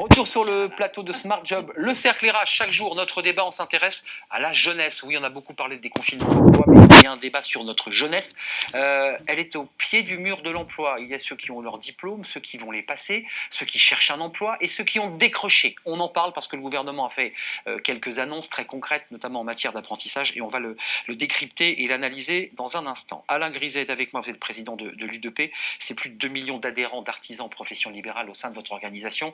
Retour sur le plateau de Smart Job, le cercle RH. Chaque jour, notre débat, on s'intéresse à la jeunesse. Oui, on a beaucoup parlé des confinements de l'emploi, mais il y a un débat sur notre jeunesse. Elle est au pied du mur de l'emploi. Il y a ceux qui ont leur diplôme, ceux qui vont les passer, ceux qui cherchent un emploi et ceux qui ont décroché. On en parle parce que le gouvernement a fait quelques annonces très concrètes, notamment en matière d'apprentissage, et on va le décrypter et l'analyser dans un instant. Alain Griset est avec moi, vous êtes président de l'U2P. C'est plus de 2 millions d'adhérents d'artisans professions libérales au sein de votre organisation.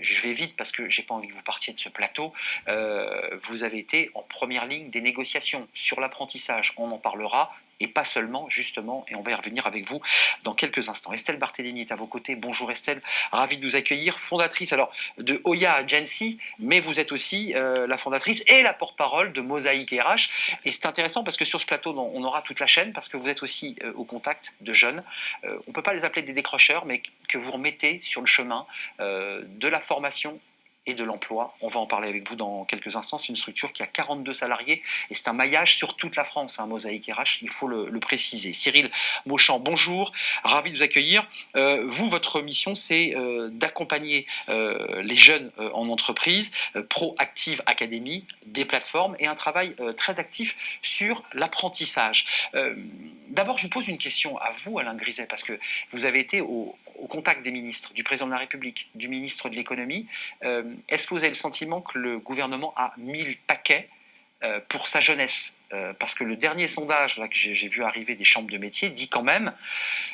Je vais vite parce que j'ai pas envie que vous partiez de ce plateau. Vous avez été en première ligne des négociations sur l'apprentissage. On en parlera. Et pas seulement, justement, et on va y revenir avec vous dans quelques instants. Estelle Barthélémy est à vos côtés. Bonjour Estelle, ravie de vous accueillir. Fondatrice alors de Oya Agency, mais vous êtes aussi la fondatrice et la porte-parole de Mosaïque RH. Et c'est intéressant parce que sur ce plateau, on aura toute la chaîne, parce que vous êtes aussi au contact de jeunes. On ne peut pas les appeler des décrocheurs, mais que vous remettez sur le chemin de la formation et de l'emploi. On va en parler avec vous dans quelques instants. C'est une structure qui a 42 salariés et c'est un maillage sur toute la France, Mosaïque RH, il faut le préciser. Cyril Mauchamp, bonjour, ravi de vous accueillir. Vous, votre mission, c'est d'accompagner les jeunes en entreprise, Proactive Academy, des plateformes et un travail très actif sur l'apprentissage. D'abord, je vous pose une question à vous, Alain Griset, parce que vous avez été au contact des ministres, du président de la République, du ministre de l'économie. Est-ce que vous avez le sentiment que le gouvernement a mis le paquet pour sa jeunesse parce que le dernier sondage là, que j'ai vu arriver des chambres de métiers dit quand même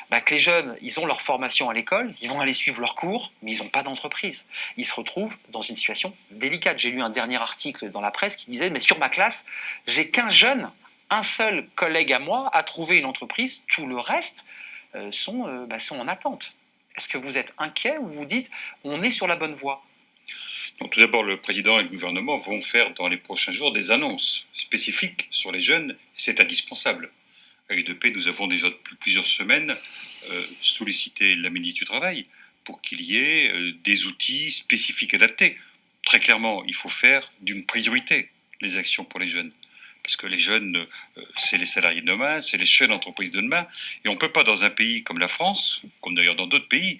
que les jeunes, ils ont leur formation à l'école, ils vont aller suivre leurs cours, mais ils n'ont pas d'entreprise. Ils se retrouvent dans une situation délicate. J'ai lu un dernier article dans la presse qui disait « Mais sur ma classe, j'ai qu'un jeune, un seul collègue à moi a trouvé une entreprise, tout le reste sont en attente ». Est-ce que vous êtes inquiet ou vous dites « On est sur la bonne voie » ? Donc, tout d'abord, le président et le gouvernement vont faire dans les prochains jours des annonces spécifiques sur les jeunes. C'est indispensable. À U2P, nous avons déjà depuis plusieurs semaines sollicité la ministre du Travail pour qu'il y ait des outils spécifiques adaptés. Très clairement, il faut faire d'une priorité les actions pour les jeunes. Parce que les jeunes, c'est les salariés de demain, c'est les chefs d'entreprise de demain. Et on ne peut pas, dans un pays comme la France, comme d'ailleurs dans d'autres pays,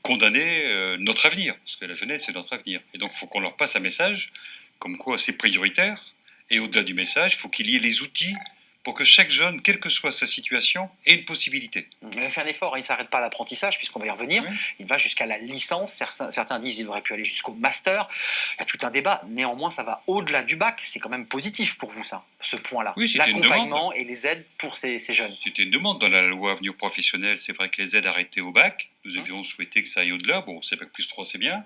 condamner notre avenir. Parce que la jeunesse, c'est notre avenir. Et donc, il faut qu'on leur passe un message, comme quoi c'est prioritaire. Et au-delà du message, il faut qu'il y ait les outils pour que chaque jeune, quelle que soit sa situation, ait une possibilité. Il fait un effort, il ne s'arrête pas à l'apprentissage, puisqu'on va y revenir. Oui. Il va jusqu'à la licence. Certains disent qu'il aurait pu aller jusqu'au master. Il y a tout un débat. Néanmoins, ça va au-delà du bac. C'est quand même positif pour vous, ça, ce point-là. Oui, c'était une demande. L'accompagnement et les aides pour ces jeunes. C'était une demande dans la loi Avenir Professionnel. C'est vrai que les aides arrêtées au bac, nous avions souhaité que ça aille au-delà. Bon, c'est bac plus 3, c'est bien.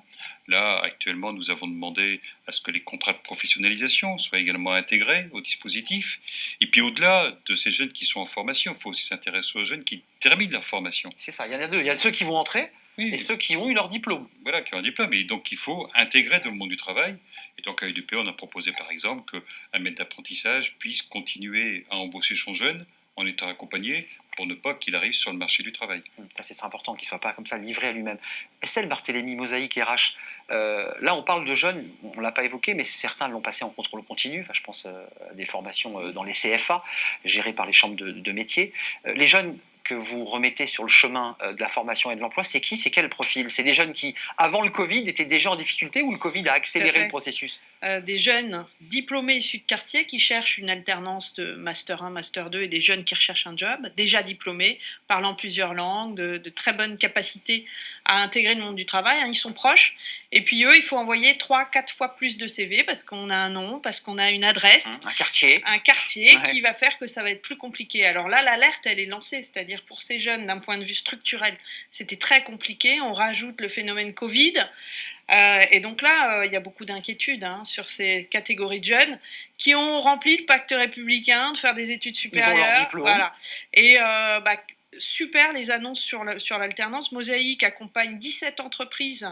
Là, actuellement, nous avons demandé à ce que les contrats de professionnalisation soient également intégrés au dispositif. Et puis, au-delà de ces jeunes qui sont en formation, il faut aussi s'intéresser aux jeunes qui terminent leur formation. C'est ça, il y en a deux. Il y a ceux qui vont entrer et ceux qui ont eu leur diplôme. Voilà, qui ont un diplôme. Et donc, il faut intégrer dans le monde du travail. Et donc, à U2P, on a proposé, par exemple, qu'un maître d'apprentissage puisse continuer à embaucher son jeune en étant accompagné pour ne pas qu'il arrive sur le marché du travail. Ça, c'est important qu'il ne soit pas comme ça livré à lui-même. Estelle Barthélémy, Mosaïque RH, là on parle de jeunes, on ne l'a pas évoqué, mais certains l'ont passé en contrôle continu. Enfin, je pense à des formations dans les CFA, gérées par les chambres de métiers. Les jeunes que vous remettez sur le chemin de la formation et de l'emploi, c'est qui ? C'est quel profil ? C'est des jeunes qui, avant le Covid, étaient déjà en difficulté ou le Covid a accéléré le processus ? Des jeunes diplômés issus de quartier qui cherchent une alternance de Master 1, Master 2 et des jeunes qui recherchent un job, déjà diplômés, parlant plusieurs langues, de très bonnes capacités à intégrer le monde du travail, ils sont proches. Et puis eux, il faut envoyer 3-4 fois plus de CV parce qu'on a un nom, parce qu'on a une adresse. Un quartier qui va faire que ça va être plus compliqué. Alors là, l'alerte, elle est lancée, c'est-à-dire pour ces jeunes, d'un point de vue structurel, c'était très compliqué. On rajoute le phénomène Covid. Et donc là, il y a beaucoup d'inquiétudes sur ces catégories de jeunes qui ont rempli le pacte républicain de faire des études supérieures. Ils ont leur diplôme. Voilà. Et super les annonces sur l'alternance. Mosaïque accompagne 17 entreprises,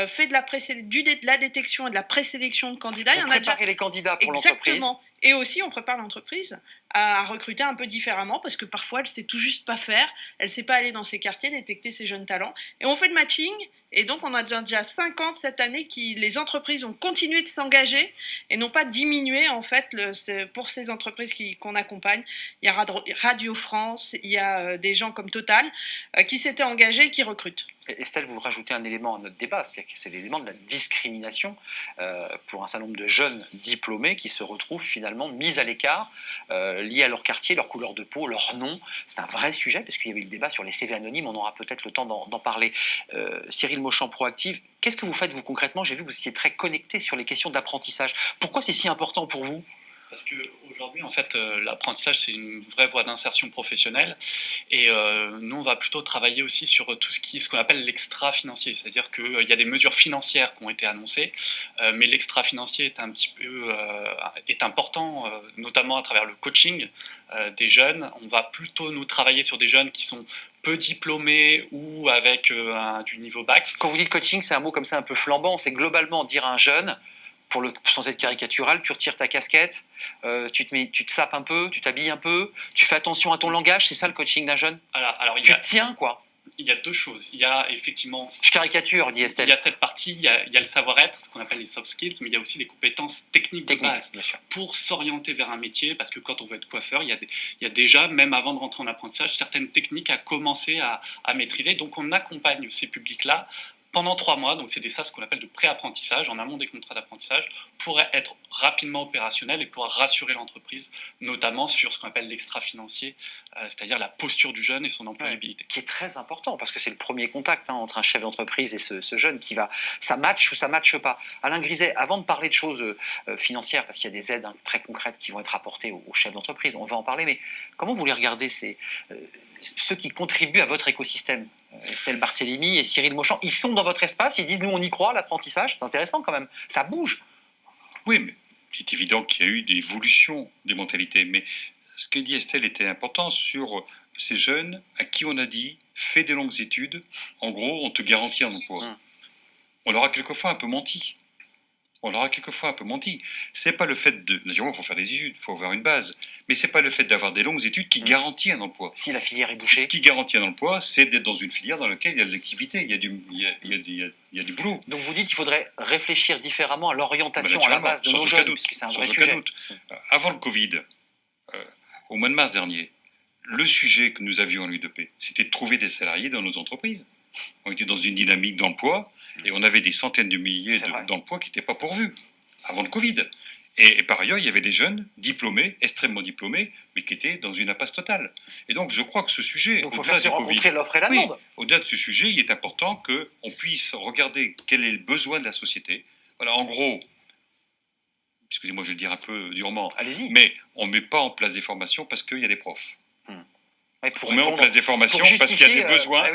fait de la détection et de la présélection de candidats. Vous préparez les candidats pour l'entreprise. Exactement. Et aussi, on prépare l'entreprise à recruter un peu différemment parce que parfois, elle ne sait tout juste pas faire. Elle ne sait pas aller dans ses quartiers, détecter ses jeunes talents. Et on fait le matching Et donc, on a déjà 50 cette année les entreprises ont continué de s'engager et n'ont pas diminué, en fait, pour ces entreprises qu'on accompagne. Il y a Radio France, il y a des gens comme Total qui s'étaient engagés et qui recrutent. Estelle, vous rajoutez un élément à notre débat, c'est-à-dire que c'est l'élément de la discrimination pour un certain nombre de jeunes diplômés qui se retrouvent finalement mis à l'écart, liés à leur quartier, leur couleur de peau, leur nom. C'est un vrai sujet, parce qu'il y avait eu le débat sur les CV anonymes, on aura peut-être le temps d'en parler. Cyril Mauchamp, Proactive, qu'est-ce que vous faites vous concrètement? J'ai vu que vous étiez très connecté sur les questions d'apprentissage. Pourquoi c'est si important pour vous? Parce qu'aujourd'hui, en fait, l'apprentissage, c'est une vraie voie d'insertion professionnelle. Et nous, on va plutôt travailler aussi sur tout ce qu'on appelle l'extra-financier. C'est-à-dire qu'il y a des mesures financières qui ont été annoncées, mais l'extra-financier est un petit peu est important, notamment à travers le coaching des jeunes. On va plutôt nous travailler sur des jeunes qui sont peu diplômés ou avec du niveau bac. Quand vous dites coaching, c'est un mot comme ça un peu flambant. C'est globalement dire à un jeune, sans être caricatural, tu retires ta casquette, tu te sapes un peu, tu t'habilles un peu, tu fais attention à ton langage, c'est ça le coaching d'un jeune? Alors, tu tiens quoi? Il y a deux choses. Il y a effectivement... Je caricature, dit Estelle. Il y a cette partie, il y a le savoir-être, ce qu'on appelle les soft skills, mais il y a aussi les compétences techniques de base pour s'orienter vers un métier, parce que quand on veut être coiffeur, il y a déjà, même avant de rentrer en apprentissage, certaines techniques à commencer à maîtriser. Donc on accompagne ces publics-là pendant 3 mois, donc c'est ce qu'on appelle de pré-apprentissage, en amont des contrats d'apprentissage, pour être rapidement opérationnel et pouvoir rassurer l'entreprise, notamment sur ce qu'on appelle l'extra-financier, c'est-à-dire la posture du jeune et son employabilité. Qui est très important, parce que c'est le premier contact entre un chef d'entreprise et ce jeune qui va... Ça match ou ça matche pas. Alain Griset, avant de parler de choses financières, parce qu'il y a des aides très concrètes qui vont être apportées aux chefs d'entreprise, on va en parler, mais comment vous les regardez, ceux qui contribuent à votre écosystème? Estelle Barthélémy et Cyril Mauchamp, ils sont dans votre espace, ils disent nous on y croit, l'apprentissage, c'est intéressant quand même, ça bouge. Oui, mais il est évident qu'il y a eu des évolutions des mentalités, mais ce que dit Estelle était important sur ces jeunes à qui on a dit fais des longues études, en gros on te garantit un emploi. On leur a quelquefois un peu menti. C'est pas le fait de... Naturellement, il faut faire des études, il faut avoir une base. Mais c'est pas le fait d'avoir des longues études qui garantit un emploi. Si la filière est bouchée. Ce qui garantit un emploi, c'est d'être dans une filière dans laquelle il y a de l'activité, il y a du boulot. Donc vous dites qu'il faudrait réfléchir différemment à l'orientation à la base de nos jeunes, puisque c'est un vrai sujet. Avant le Covid, au mois de mars dernier, le sujet que nous avions en l'UDP, c'était de trouver des salariés dans nos entreprises. On était dans une dynamique d'emploi et on avait des centaines de milliers d'emplois qui n'étaient pas pourvus avant le Covid. Et par ailleurs, il y avait des jeunes diplômés, extrêmement diplômés, mais qui étaient dans une impasse totale. Et donc, je crois que ce sujet... Donc, il faut faire se rencontrer l'offre et la demande. Au-delà de ce sujet, il est important qu'on puisse regarder quel est le besoin de la société. Voilà, en gros, excusez-moi, je vais le dire un peu durement, mais on ne met pas en place des formations parce qu'il y a des profs. On met en place des formations parce qu'il y a des besoins,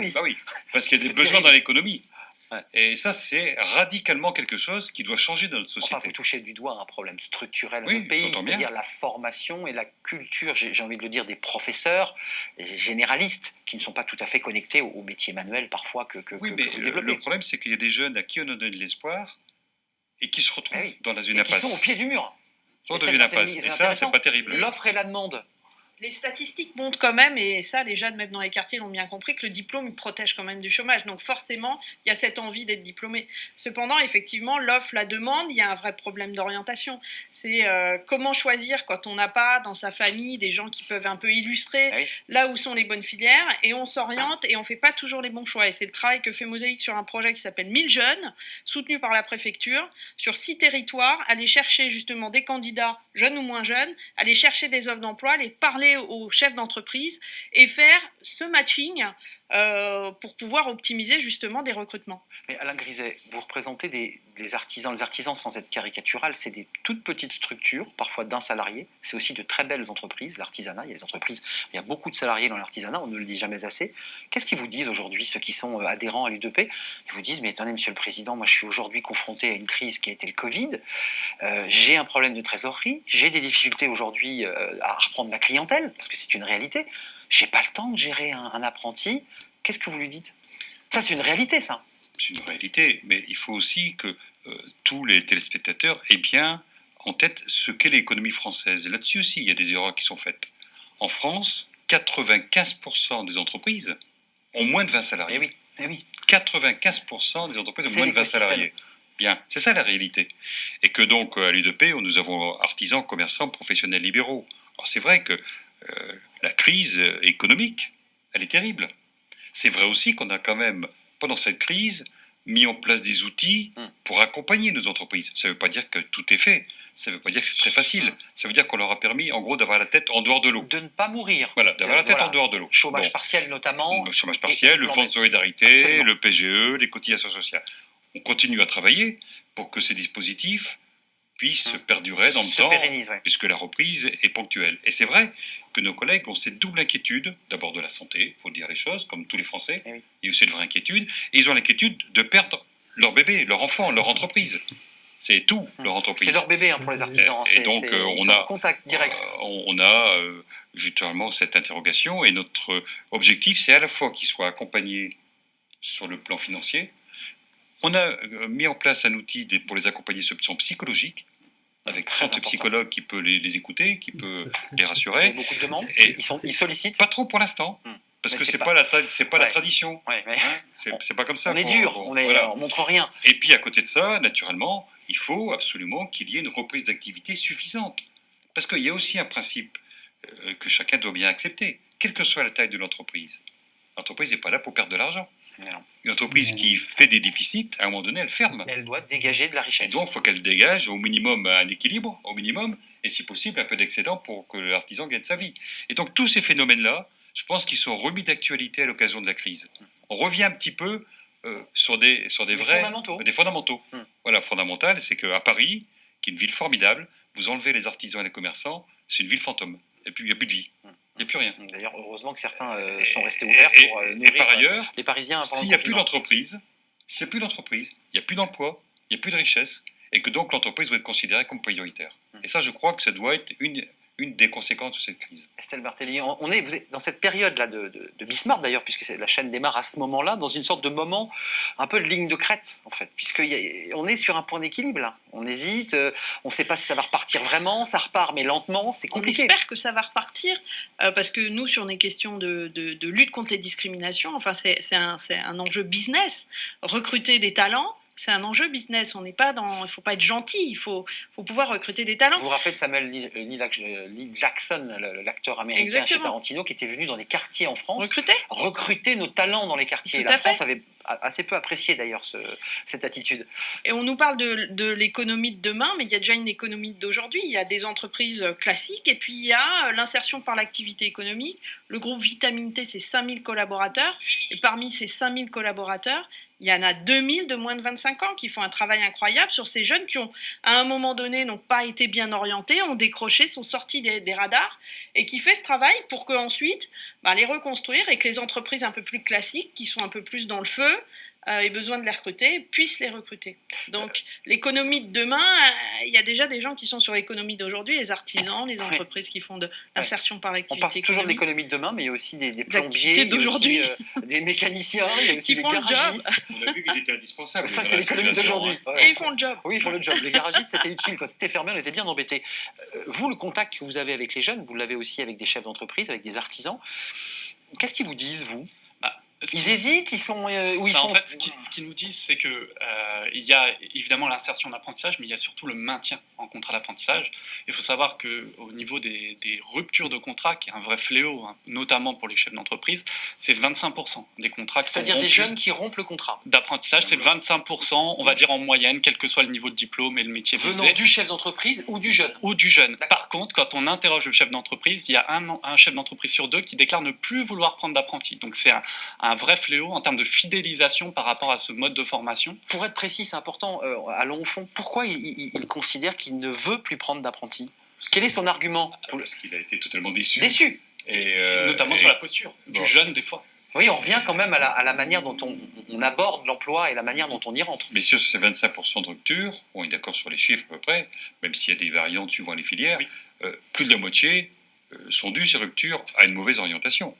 parce qu'il y a des besoins dans l'économie. Ouais. Et ça, c'est radicalement quelque chose qui doit changer dans notre société. Enfin, vous touchez du doigt un problème structurel dans notre pays, c'est-à-dire la formation et la culture, j'ai envie de le dire, des professeurs généralistes qui ne sont pas tout à fait connectés aux métiers manuels parfois que vous développez. Le problème, c'est qu'il y a des jeunes à qui on a donné de l'espoir et qui se retrouvent dans une impasse. Qui sont au pied du mur. Dans une impasse. Et ça, c'est pas terrible. L'offre et la demande. Les statistiques montrent quand même, et ça les jeunes même dans les quartiers l'ont bien compris, que le diplôme protège quand même du chômage. Donc forcément, il y a cette envie d'être diplômé. Cependant, effectivement, l'offre, la demande, il y a un vrai problème d'orientation. C'est comment choisir quand on n'a pas dans sa famille des gens qui peuvent un peu illustrer là où sont les bonnes filières, et on s'oriente et on ne fait pas toujours les bons choix. Et c'est le travail que fait Mosaïque sur un projet qui s'appelle 1000 jeunes, soutenu par la préfecture, sur 6 territoires, aller chercher justement des candidats, jeunes ou moins jeunes, aller chercher des offres d'emploi, les parler aux chefs d'entreprise et faire ce matching pour pouvoir optimiser justement des recrutements. Mais Alain Griset, vous représentez des artisans. Les artisans, sans être caricatural, c'est des toutes petites structures, parfois d'un salarié. C'est aussi de très belles entreprises, l'artisanat. Il y a des entreprises, il y a beaucoup de salariés dans l'artisanat, on ne le dit jamais assez. Qu'est-ce qu'ils vous disent aujourd'hui, ceux qui sont adhérents à l'UDP? Ils vous disent, mais attendez, Monsieur le Président, moi je suis aujourd'hui confronté à une crise qui a été le Covid. J'ai un problème de trésorerie, j'ai des difficultés aujourd'hui à reprendre ma clientèle, parce que c'est une réalité. J'ai pas le temps de gérer un apprenti. Qu'est-ce que vous lui dites? Ça, c'est une réalité, ça. C'est une réalité, mais il faut aussi que tous les téléspectateurs aient bien en tête ce qu'est l'économie française. Et là-dessus aussi, il y a des erreurs qui sont faites. En France, 95% des entreprises ont moins de 20 salariés. Eh oui. 95% des entreprises ont C'est moins de 20 l'écosystème. salariés. Bien, c'est ça la réalité. Et que donc, à l'UDP, nous avons artisans, commerçants, professionnels libéraux. Alors c'est vrai que la crise économique, elle est terrible. C'est vrai aussi qu'on a quand même, pendant cette crise, mis en place des outils pour accompagner nos entreprises. Ça ne veut pas dire que tout est fait. Ça ne veut pas dire que c'est très facile. Ça veut dire qu'on leur a permis, en gros, d'avoir la tête en dehors de l'eau. De ne pas mourir. Voilà, d'avoir la tête en dehors de l'eau. Chômage Bon. partiel notamment. Le chômage partiel, le plan fonds de d'aide. solidarité, Absolument. le PGE, les cotisations sociales. On continue à travailler pour que ces dispositifs puissent perdurer dans le Se temps, pérennise, ouais. puisque la reprise est ponctuelle. Et c'est vrai que nos collègues ont cette double inquiétude, d'abord de la santé, il faut dire les choses, comme tous les Français, Eh oui. il y a aussi une vraie inquiétude, et ils ont l'inquiétude de perdre leur bébé, leur enfant, leur entreprise. C'est tout, leur entreprise. C'est leur bébé pour les artisans. Et donc, ils on sont a en contact direct. on a justement cette interrogation, et notre objectif, c'est à la fois qu'ils soient accompagnés sur le plan financier. On a mis en place un outil pour les accompagner sur le plan psychologique, avec Très 30 important. psychologues qui peut les écouter, qui peut les Vous avez rassurer. beaucoup de demandes. Et- Ils sollicitent. Pas trop pour l'instant, parce Mais que c'est c'est pas- pas la Ouais. tradition. Ouais, mais Hein, c'est pas comme ça. on est qu'on- dur. qu'on- On montre rien. Et puis à côté de ça, naturellement, il faut absolument qu'il y ait une reprise d'activité suffisante. Parce qu'il y a aussi un principe que chacun doit bien accepter, quelle que soit la taille de l'entreprise. L'entreprise n'est pas là pour perdre de l'argent. Mais non. Une entreprise qui fait des déficits, à un moment donné, elle ferme. Elle doit dégager de la Et richesse. donc, il faut qu'elle dégage au minimum un équilibre, au minimum, et si possible un peu d'excédent pour que l'artisan gagne sa vie. Et donc, tous ces phénomènes-là, je pense qu'ils sont remis d'actualité à l'occasion de la crise. On revient un petit peu sur des vrais fondamentaux. des fondamentaux. Mm. Voilà, fondamental, c'est qu'à Paris, qui est une ville formidable, vous enlevez les artisans et les commerçants, c'est une ville fantôme. Et puis, il n'y a plus de vie. Il n'y a plus rien. D'ailleurs, heureusement que certains sont restés ouverts pour Et nourrir par ailleurs, les Parisiens. pendant s'il le n'y a plus confinement. d'entreprise, il n'y a plus d'emploi, il n'y a plus de richesse, et que donc l'entreprise doit être considérée comme prioritaire. Et ça, je crois que ça doit être une des conséquences de cette crise. Estelle Barthélémy, vous êtes dans cette période-là de Bismarck d'ailleurs, puisque la chaîne démarre à ce moment-là, dans une sorte de moment un peu de ligne de crête, en fait, puisqu'on est sur un point d'équilibre là. On hésite, on ne sait pas si ça va repartir vraiment, ça repart mais lentement, c'est On compliqué. espère que ça va repartir, parce que nous, sur des questions de lutte contre les discriminations, enfin, c'est un enjeu business. Recruter des talents, c'est un enjeu business. On n'est pas dans, il faut pas être gentil, il faut pouvoir recruter des talents. Vous vous rappelez de Samuel L. Jackson, l'acteur américain chez Exactement. Tarantino, qui était venu dans les quartiers en France, Recruter. nos talents dans les quartiers. Tout La à fait. France avait assez peu apprécié d'ailleurs cette attitude. Et on nous parle de l'économie de demain, mais il y a déjà une économie d'aujourd'hui. Il y a des entreprises classiques, et puis il y a l'insertion par l'activité économique. Le groupe Vitamine T, c'est 5000 collaborateurs, et parmi ces 5000 collaborateurs, il y en a 2000 de moins de 25 ans qui font un travail incroyable sur ces jeunes qui ont, à un moment donné, n'ont pas été bien orientés, ont décroché, sont sortis des radars, et qui fait ce travail pour qu'ensuite, les reconstruire, et que les entreprises un peu plus classiques, qui sont un peu plus dans le feu, aient besoin de les recruter, puissent les recruter. Donc l'économie de demain, il y a déjà des gens qui sont sur l'économie d'aujourd'hui, les artisans, les entreprises qui font de l'insertion par On l'activité parle toujours de économique. l'économie de demain, mais il y a aussi des plombiers, activités il y a d'aujourd'hui. aussi, des mécaniciens, il y a aussi Qui des font le job. garagistes. On a vu qu'ils étaient indispensables. Ça, les c'est l'économie associations, d'aujourd'hui. hein. Ouais. Et ils font le job. Oui, ils font le job. Les garagistes, c'était utile. Quand c'était fermé, on était bien embêtés. Vous, le contact que vous avez avec les jeunes, vous l'avez aussi avec des chefs d'entreprise, avec des artisans. Qu'est-ce qu'ils vous disent, vous Ils hésitent, ils sont où ils sont. En fait, ce qu'ils nous disent, c'est que il y a évidemment l'insertion d'apprentissage, mais il y a surtout le maintien en contrat d'apprentissage. Il faut savoir qu'au niveau des ruptures de contrat, qui est un vrai fléau, hein, notamment pour les chefs d'entreprise, c'est 25% des contrats qui sont C'est-à-dire des rompus. jeunes qui rompent le contrat. D'apprentissage, c'est 25%, on va dire en moyenne, quel que soit le niveau de diplôme et le métier Venant visé. du chef d'entreprise ou du jeune. Ou du jeune. D'accord. Par contre, quand on interroge le chef d'entreprise, il y a un chef d'entreprise sur deux qui déclare ne plus vouloir prendre d'apprenti. Donc c'est un vrai fléau en termes de fidélisation par rapport à ce mode de formation. Pour être précis, c'est important, allons au fond. Pourquoi il considère qu'il ne veut plus prendre d'apprenti? Quel est son argument? Parce qu'il a été totalement déçu. Déçu. Et, Notamment sur la posture bon. du jeune, des fois. Oui, on revient quand même à la manière dont on aborde l'emploi et la manière dont on y rentre. Mais sur ces 25% de rupture, on est d'accord sur les chiffres à peu près, même s'il y a des variantes suivant les filières, Oui. Plus de la moitié sont dues, ces ruptures, à une mauvaise orientation.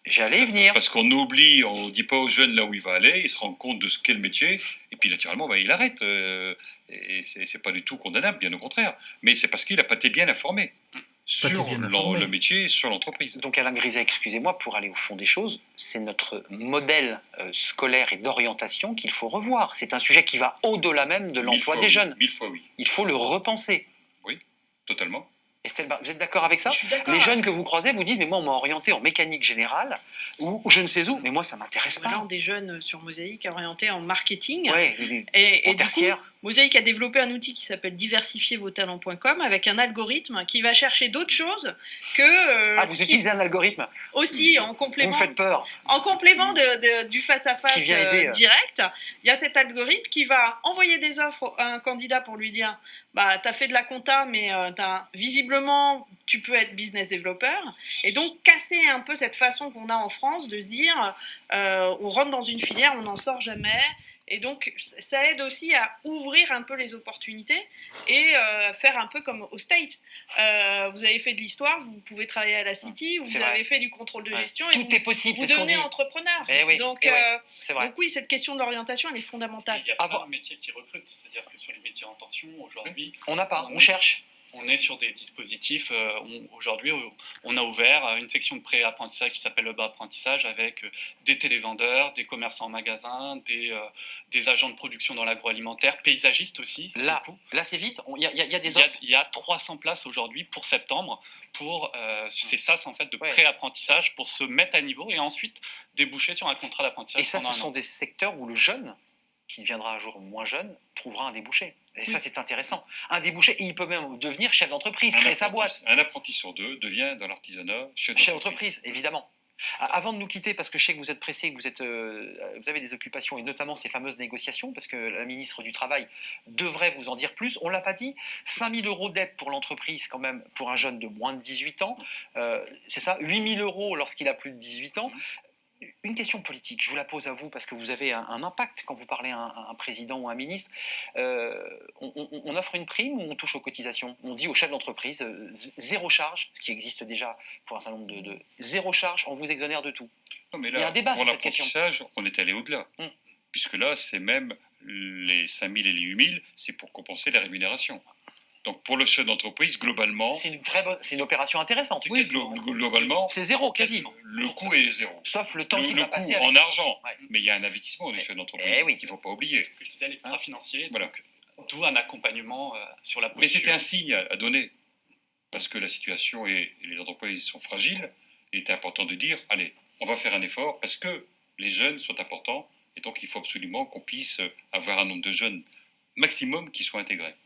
J'allais y venir. Parce qu'on oublie, on ne dit pas aux jeunes là où il va aller, il se rend compte de ce qu'est le métier, et puis naturellement, il arrête. Et c'est pas du tout condamnable, bien au contraire. Mais c'est parce qu'il n'a pas été bien informé. sur le métier, sur l'entreprise. Donc Alain Griset, excusez-moi, pour aller au fond des choses, c'est notre modèle scolaire et d'orientation qu'il faut revoir. C'est un sujet qui va au-delà même de l'emploi des jeunes. 1000 fois oui. Il faut le repenser. Oui, totalement. Estelle, vous êtes d'accord avec ça? Je suis d'accord. Les jeunes que vous croisez vous disent, mais moi on m'a orienté en mécanique générale, ou je ne sais où, mais moi ça m'intéresse pas. Voilà, des jeunes sur Mosaïque orientés en marketing. Ouais, Et en du coup, tertiaire. Mosaïque a développé un outil qui s'appelle diversifiervostalents.com avec un algorithme qui va chercher d'autres choses que Vous utilisez un algorithme? aussi en Vous complément. me faites peur. En complément du face-à-face Qui vient aider, direct, il y a cet algorithme qui va envoyer des offres à un candidat pour lui dire bah, tu as fait de la compta, mais visiblement, tu peux être business developer. Et donc, casser un peu cette façon qu'on a en France de se dire on rentre dans une filière, on n'en sort jamais. Et donc, ça aide aussi à ouvrir un peu les opportunités et faire un peu comme aux States. Vous avez fait de l'histoire, vous pouvez travailler à la City, vous avez fait du contrôle de gestion. Tout est possible, vous c'est ce qu'on dit. devenez entrepreneur. Oui, donc, c'est vrai. donc oui, cette question de l'orientation, elle est fondamentale. Il y a pas de métiers qui recrutent, c'est-à-dire que sur les métiers en tension, aujourd'hui... On n'a pas, on cherche. On est sur des dispositifs, aujourd'hui, on a ouvert une section de pré-apprentissage qui s'appelle le bas apprentissage avec des télévendeurs, des commerçants en magasin, des agents de production dans l'agroalimentaire, paysagistes aussi. Là c'est vite, il y a des offres. Il y a 300 places aujourd'hui pour septembre, c'est ça en fait de pré-apprentissage pour se mettre à niveau et ensuite déboucher sur un contrat d'apprentissage. Et ça, ce sont des secteurs où le jeune, qui deviendra un jour moins jeune, trouvera un débouché. Et ça, c'est intéressant. Un débouché, et il peut même devenir chef d'entreprise, créer sa boîte. Un apprenti sur deux devient dans l'artisanat chef d'entreprise, évidemment. Avant de nous quitter, parce que je sais que vous êtes pressé, que vous avez des occupations, et notamment ces fameuses négociations, parce que la ministre du Travail devrait vous en dire plus. On ne l'a pas dit, 5 000 € d'aide pour l'entreprise, quand même, pour un jeune de moins de 18 ans. C'est ça, 8 000 € lorsqu'il a plus de 18 ans. Une question politique, je vous la pose à vous parce que vous avez un impact quand vous parlez à un président ou à un ministre. On offre une prime ou on touche aux cotisations? On dit aux chefs d'entreprise, zéro charge, ce qui existe déjà pour un certain nombre de zéro charge, on vous exonère de tout. Non, mais là, il y a un débat pour sur cette question. l'apprentissage, on est allé au-delà. Puisque là, c'est même les 5 000 et les 8 000, c'est pour compenser les rémunérations. Donc pour le chef d'entreprise, globalement... C'est une opération intéressante. Oui, globalement... C'est zéro, quasiment. Le coût est zéro. Sauf le temps qu'il va passer avec... en argent. Ouais. Mais il y a un investissement des chefs d'entreprise qu'il ne faut pas oublier. Ce que je disais, l'extra-financier, d'où un accompagnement sur la posture. Mais c'était un signe à donner. Parce que la situation et les entreprises sont fragiles. Il était important de dire, allez, on va faire un effort parce que les jeunes sont importants. Et donc il faut absolument qu'on puisse avoir un nombre de jeunes maximum qui soient intégrés.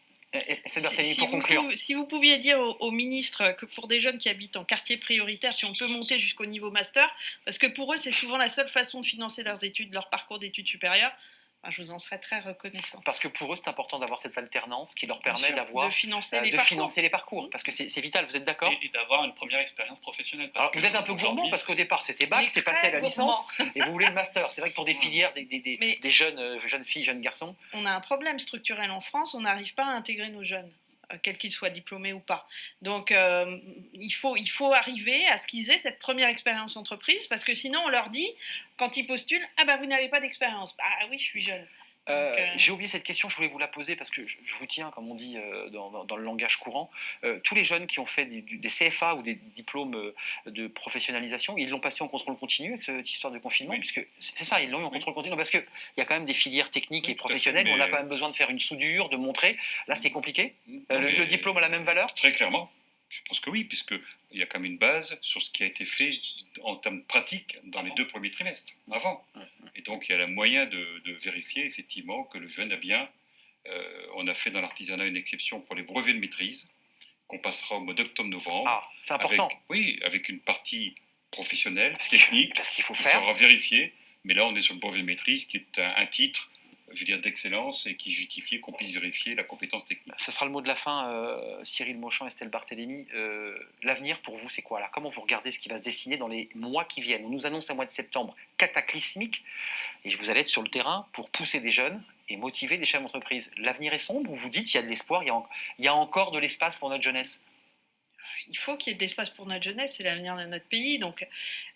Si vous pouviez dire au ministre que pour des jeunes qui habitent en quartier prioritaire, si on peut monter jusqu'au niveau master, parce que pour eux c'est souvent la seule façon de financer leurs études, leur parcours d'études supérieures, je vous en serais très reconnaissant. Parce que pour eux c'est important d'avoir cette alternance qui leur permet de financer les parcours. Parce que c'est vital, vous êtes d'accord? Et d'avoir une première expérience professionnelle. Alors, vous êtes un peu gourmand parce qu'au départ c'était bac, c'est passé à la licence et vous voulez le master. C'est vrai que pour des filières, des jeunes filles, jeunes garçons... On a un problème structurel en France, on n'arrive pas à intégrer nos jeunes, quels qu'ils soient diplômés ou pas. Donc il faut arriver à ce qu'ils aient cette première expérience entreprise, parce que sinon on leur dit, quand ils postulent, vous n'avez pas d'expérience. Oui, je suis jeune. J'ai oublié cette question, je voulais vous la poser parce que je vous tiens, comme on dit dans le langage courant. Tous les jeunes qui ont fait des CFA ou des diplômes de professionnalisation, ils l'ont passé en contrôle continu avec cette histoire de confinement, puisque c'est ça, ils l'ont eu en contrôle continu, parce qu'il y a quand même des filières techniques et professionnelles où on a quand même besoin de faire une soudure, de montrer. Là, c'est compliqué. Le diplôme a la même valeur? Très clairement. Je pense que oui, puisqu'il y a quand même une base sur ce qui a été fait en termes pratiques dans les 2 premiers trimestres, avant. Et donc, il y a le moyen de vérifier effectivement que le jeune a bien... on a fait dans l'artisanat une exception pour les brevets de maîtrise, qu'on passera au mois d'octobre-novembre. C'est important. Avec une partie professionnelle, technique, parce qu'il faut qui sera vérifiée. Mais là, on est sur le brevet de maîtrise, qui est un titre... d'excellence et qui justifie qu'on puisse vérifier la compétence technique. Ce sera le mot de la fin, Cyril Mauchamp, Estelle Barthélémy. L'avenir pour vous, c'est quoi là? Comment vous regardez ce qui va se dessiner dans les mois qui viennent? On nous annonce un mois de septembre cataclysmique et vous allez être sur le terrain pour pousser des jeunes et motiver des chefs d'entreprise. L'avenir est sombre ou vous dites qu'il y a de l'espoir, il y a encore de l'espace pour notre jeunesse? il faut qu'il y ait de l'espace pour notre jeunesse, c'est l'avenir de notre pays. Donc,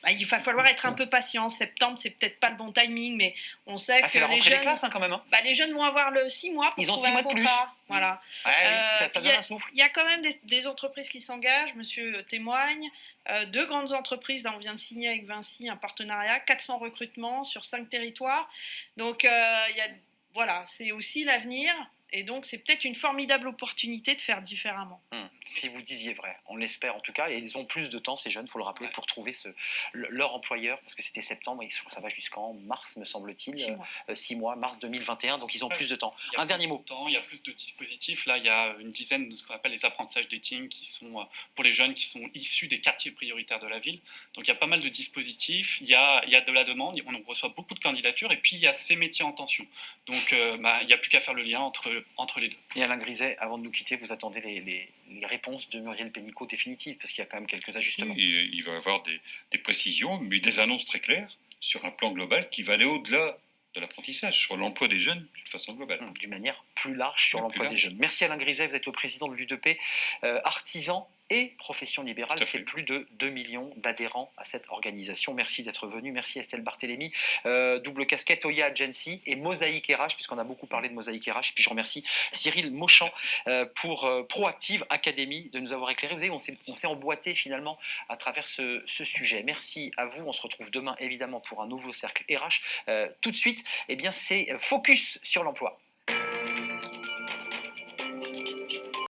il va falloir être un peu patient. Septembre, c'est peut-être pas le bon timing, mais on sait que c'est la les rentrée des jeunes, classes quand même. les jeunes vont avoir 6 mois pour Ils ont trouver 6 mois un de plus. contrat. Voilà. Ouais, ça Puis donne un souffle. il y a quand même des entreprises qui s'engagent. Monsieur témoigne. 2 grandes entreprises, là, on vient de signer avec Vinci un partenariat, 400 recrutements sur 5 territoires. Donc, voilà, c'est aussi l'avenir. Et donc, c'est peut-être une formidable opportunité de faire différemment. Si vous disiez vrai, on l'espère en tout cas. Et ils ont plus de temps, ces jeunes, il faut le rappeler, pour trouver leur employeur, parce que c'était septembre, et ça va jusqu'en mars, me semble-t-il. 6 mois. 6 mois, mars 2021, donc ils ont plus de temps. Un dernier mot. Il y a plus de dispositifs. Là, il y a une dizaine de ce qu'on appelle les apprentissages dating qui sont pour les jeunes qui sont issus des quartiers prioritaires de la ville. Donc, il y a pas mal de dispositifs. Il y a de la demande. On reçoit beaucoup de candidatures. Et puis, il y a ces métiers en tension. Donc, il n'y a plus qu'à faire le lien entre les deux. Et Alain Griset, avant de nous quitter, vous attendez les réponses de Muriel Pénicaud définitives, parce qu'il y a quand même quelques ajustements. Oui, il va y avoir des précisions, mais des annonces très claires sur un plan global qui va aller au-delà de l'apprentissage, sur l'emploi des jeunes d'une façon globale. D'une manière plus large sur l'emploi des jeunes. Merci Alain Griset, vous êtes le président de l'UDP, artisan et profession libérale. C'est plus de 2 millions d'adhérents à cette organisation. Merci d'être venu. Merci Estelle Barthélémy. Double casquette, Oya Agency et Mosaïque RH, puisqu'on a beaucoup parlé de Mosaïque RH. Et puis je remercie Cyril Mauchamp pour Proactive Academy de nous avoir éclairé. Vous savez, on s'est emboîté finalement à travers ce sujet. Merci à vous. On se retrouve demain évidemment pour un nouveau cercle RH. Tout de suite, c'est Focus sur l'emploi.